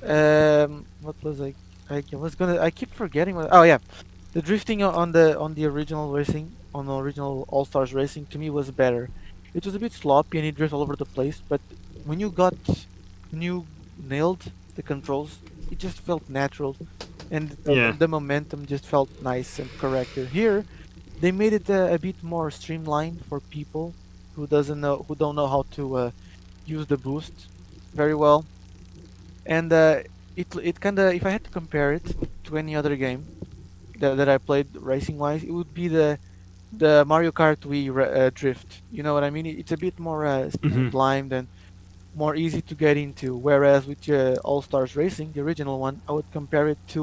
What was I was gonna. I keep forgetting. Oh yeah, the drifting on the original racing on the original All Stars racing to me was better. It was a bit sloppy and it drifted all over the place, but when you got when you nailed the controls, it just felt natural, and Yeah. the momentum just felt nice and correct. Here, they made it a bit more streamlined for people who don't know how to use the boost very well, and it kind of, if I had to compare it to any other game that I played racing wise, it would be the Mario Kart Wii drift. You know what I mean? It's a bit more Hmm. streamlined and more easy to get into. Whereas with All Stars Racing, the original one, I would compare it to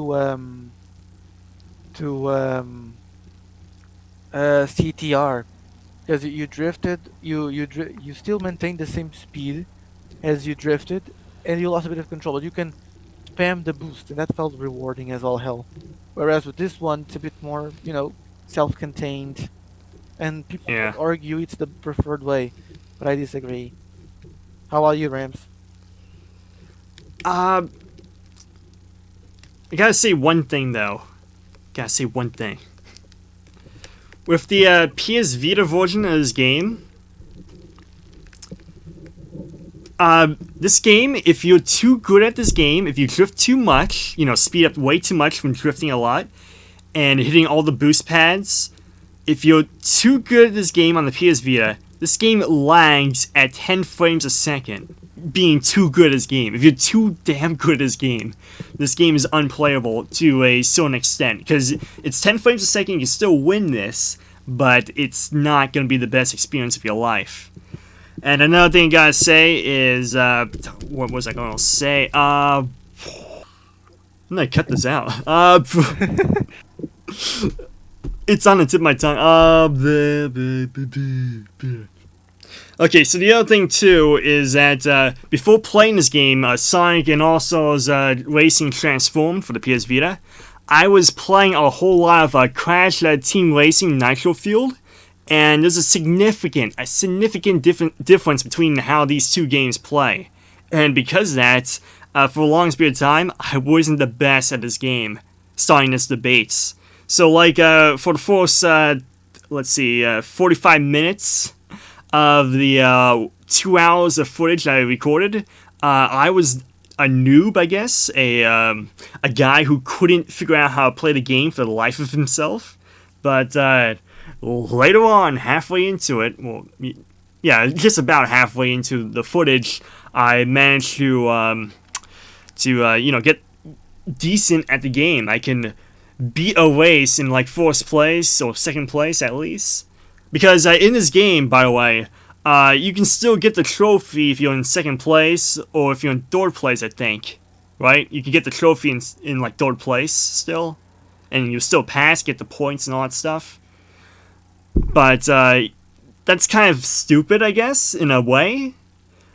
CTR, because you drifted, you still maintain the same speed as you drifted, and you lost a bit of control. But you can spam the boost, and that felt rewarding as all hell. Whereas with this one, it's a bit more, self-contained, and people Yeah. would argue it's the preferred way, but I disagree. How about you, Rams? Uh, I gotta say one thing though. Gotta say one thing. With the PS Vita version of this game, this game, if you're too good at this game, if you drift too much, speed up way too much from drifting a lot and hitting all the boost pads, if you're too good at this game on the PS Vita, this game lags at 10 frames a second. Being too good at this game. If you're too damn good at this game is unplayable to a certain extent. Because it's 10 frames a second, you can still win this, but it's not going to be the best experience of your life. And another thing I gotta say is, what was I gonna say? I'm gonna cut this out. It's on the tip of my tongue. Okay, so the other thing too is that before playing this game, Sonic and Allstars Racing Transformed for the PS Vita, I was playing a whole lot of Crash Team Racing Nitro Fueled, and there's a significant difference between how these two games play. And because of that, for a long period of time, I wasn't the best at this game, starting this debates. So, like, for the first, 45 minutes of the 2 hours of footage I recorded, I was a noob, I guess, a guy who couldn't figure out how to play the game for the life of himself. But later on, halfway into it, well, yeah, just about halfway into the footage, I managed to get decent at the game. I can beat a race in like first place or second place at least. Because in this game, by the way, you can still get the trophy if you're in second place or if you're in third place, I think. Right? You can get the trophy in like third place still. And you still pass, get the points and all that stuff. But that's kind of stupid, I guess, in a way.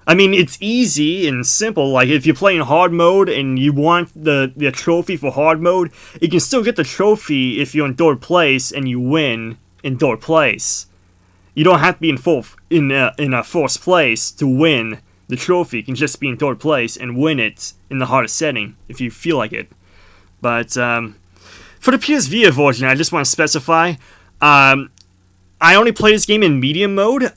I mean, it's easy and simple. Like, if you're playing hard mode and you want the trophy for hard mode, you can still get the trophy if you're in third place and you win in third place. You don't have to be in first place to win the trophy. You can just be in third place and win it in the hardest setting if you feel like it. But for the PS Vita version, I just want to specify, I only play this game in medium mode,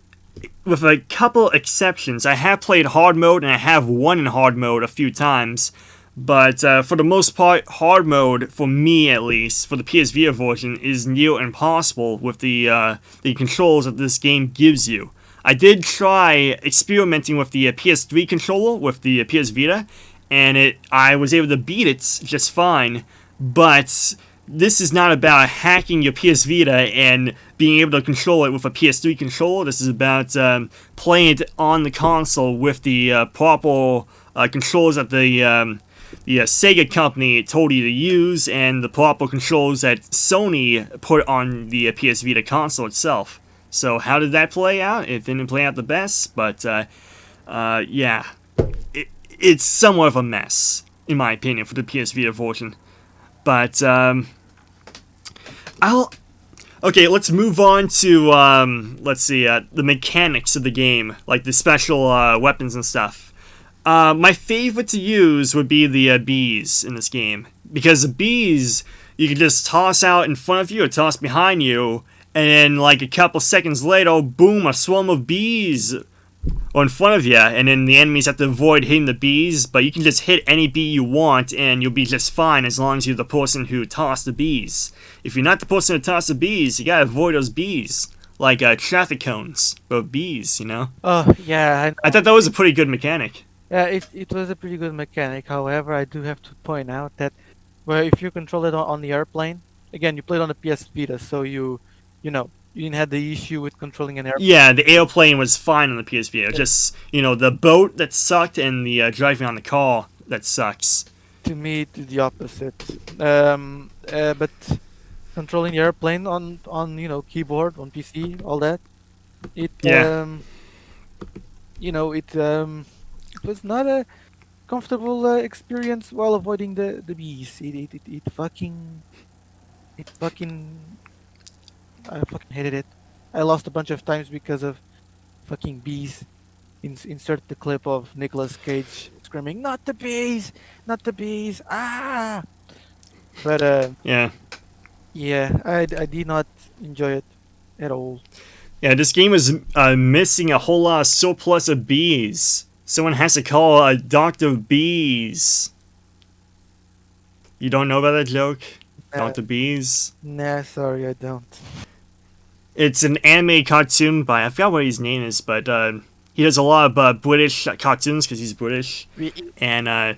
with a couple exceptions. I have played hard mode and I have won in hard mode a few times, but for the most part, hard mode, for me at least, for the PS Vita version, is near impossible with the controls that this game gives you. I did try experimenting with the PS3 controller with the PS Vita, and I was able to beat it just fine, but this is not about hacking your PS Vita and being able to control it with a PS3 controller. This is about playing it on the console with the proper controls that the Sega company told you to use and the proper controls that Sony put on the PS Vita console itself. So how did that play out? It didn't play out the best, but yeah, it's somewhat of a mess, in my opinion, for the PS Vita version. But I'll okay. Let's move on to the mechanics of the game, like the special weapons and stuff. My favorite to use would be the bees in this game, because the bees you can just toss out in front of you or toss behind you, and then like a couple seconds later, boom, a swarm of bees or in front of you, and then the enemies have to avoid hitting the bees, but you can just hit any bee you want and you'll be just fine as long as you're the person who tossed the bees. If you're not the person who tossed the bees, you gotta avoid those bees. Like traffic cones, but bees, you know? Oh yeah, I I know. thought that was a pretty good mechanic. Yeah, it was a pretty good mechanic. However, I do have to point out that, well, if you control it on the airplane, again, you played on the PS Vita, so you know, you didn't have the issue with controlling an airplane. Yeah, the airplane was fine on the PSV. It was just, the boat that sucked and the driving on the car that sucks. To me, it's the opposite. But controlling the airplane on keyboard on PC, all that, it Yeah, it was not a comfortable experience while avoiding the bees. It fucking I fucking hated it. I lost a bunch of times because of fucking bees. Insert the clip of Nicolas Cage screaming, "Not the bees! Not the bees! Ah!" But yeah. yeah, I did not enjoy it at all. Yeah, this game is missing a whole lot of surplus of bees. Someone has to call a Dr. Bees. You don't know about that joke? Uh, Dr. Bees? nah, sorry, I don't. It's an anime cartoon by, I forgot what his name is, but he does a lot of British cartoons because he's British. And on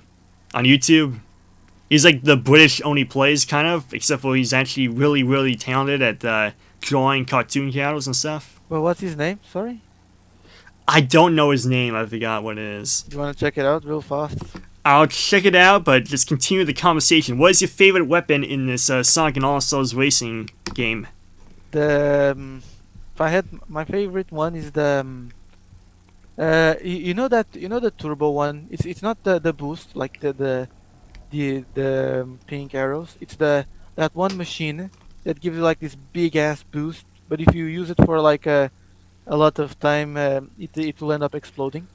YouTube, he's like the British only plays kind of, except for he's actually really, really talented at drawing cartoon characters and stuff. Well, what's his name? Sorry. I don't know his name. I forgot what it is. You want to check it out real fast? I'll check it out, but just continue the conversation. What is your favorite weapon in this Sonic and All-Stars racing game? If I had my favorite one is the turbo one. It's not the boost like the pink arrows. It's that one machine that gives you like this big ass boost. But if you use it for like a lot of time, it will end up exploding.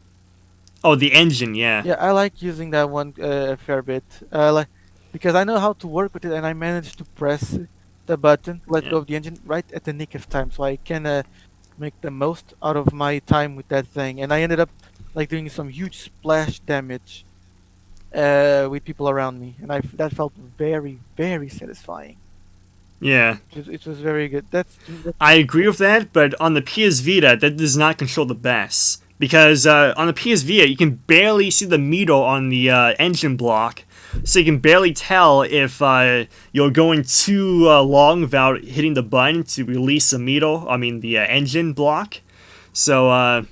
Oh, the engine, yeah. Yeah, I like using that one a fair bit. Like because I know how to work with it, and I managed to press the button, let Yeah. go of the engine right at the nick of time, so I can make the most out of my time with that thing. And I ended up like doing some huge splash damage with people around me, and that felt very very satisfying. Yeah. It was very good. That's I agree with that, but on the PS Vita, that does not control the bass. Because on the PS Vita, you can barely see the meter on the engine block, so you can barely tell if you're going too long without hitting the button to release the meter, I mean the engine block. So,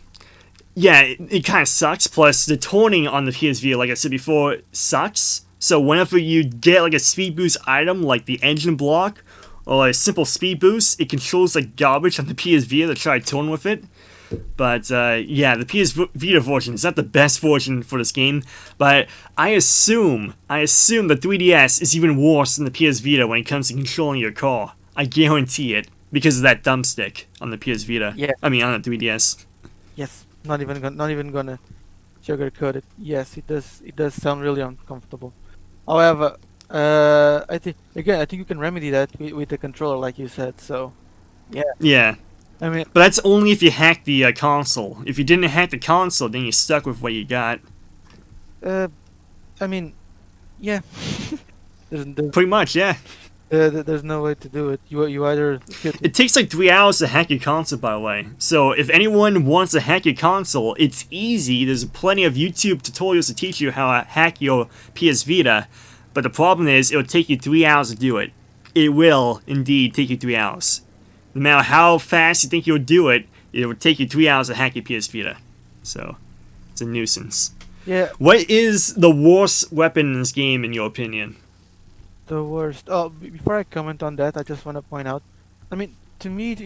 yeah, it kind of sucks. Plus, the toning on the PS Vita, like I said before, sucks. So whenever you get like a speed boost item like the engine block or a simple speed boost, it controls like garbage on the PS Vita to try to tone with it. But yeah, the PS Vita version is not the best version for this game. But I assume the 3DS is even worse than the PS Vita when it comes to controlling your car. I guarantee it because of that thumbstick on the PS Vita. Yeah. I mean on the 3DS. Yes. Not even gonna sugarcoat it. Yes, it does. It does sound really uncomfortable. However, I think you can remedy that with the controller, like you said. So, yeah. Yeah, I mean, but that's only if you hack the console. If you didn't hack the console, then you're stuck with what you got. uh, I mean, yeah. there's there's, Pretty much, yeah. there's no way to do it. You either hit. It takes like 3 hours to hack your console, by the way. So if anyone wants to hack your console, it's easy. There's plenty of YouTube tutorials to teach you how to hack your PS Vita. But the problem is, it'll take you 3 hours to do it. It will indeed take you 3 hours. No matter how fast you think you'll do it, it will take you 3 hours to hack your PS Vita. So, it's a nuisance. Yeah, What is the worst weapon in this game, in your opinion? the worst. Oh, before I comment on that, I just want to point out. I mean, to me,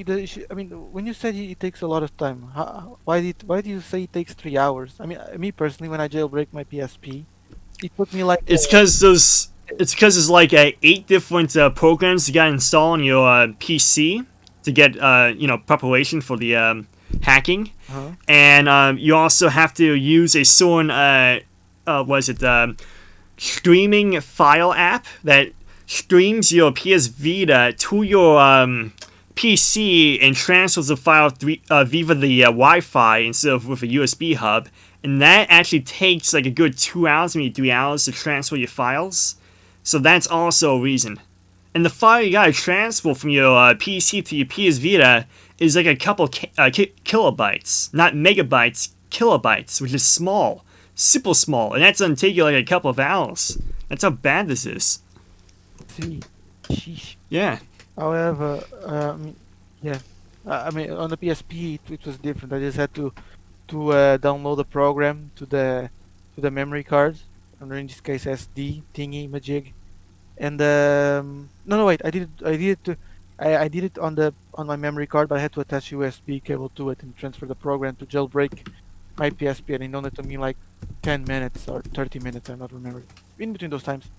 I mean, when you said it takes a lot of time, why do you say it takes 3 hours? I mean, me personally, when I jailbreak my PSP, it took me like It's because there's like 8 different programs you got to install on your PC to get preparation for the hacking, Uh-huh. and you also have to use a certain was it streaming file app that streams your PS Vita to your PC and transfers the file via the Wi-Fi instead of with a USB hub, and that actually takes like a good 2 hours, maybe 3 hours to transfer your files. So that's also a reason. And the file you gotta transfer from your PC to your PS Vita is like a couple kilobytes, not megabytes, kilobytes, which is small, super small, and that's gonna take you like a couple of hours. That's how bad this is. See, sheesh. Yeah. However, yeah, I mean on the PSP it was different. I just had to download the program to the memory card, and in this case SD thingy majig. And no, no, wait, I did it on my memory card, but I had to attach USB cable to it and transfer the program to jailbreak my PSP, and it only took me like 10 minutes or 30 minutes. I'm not remembering in between those times.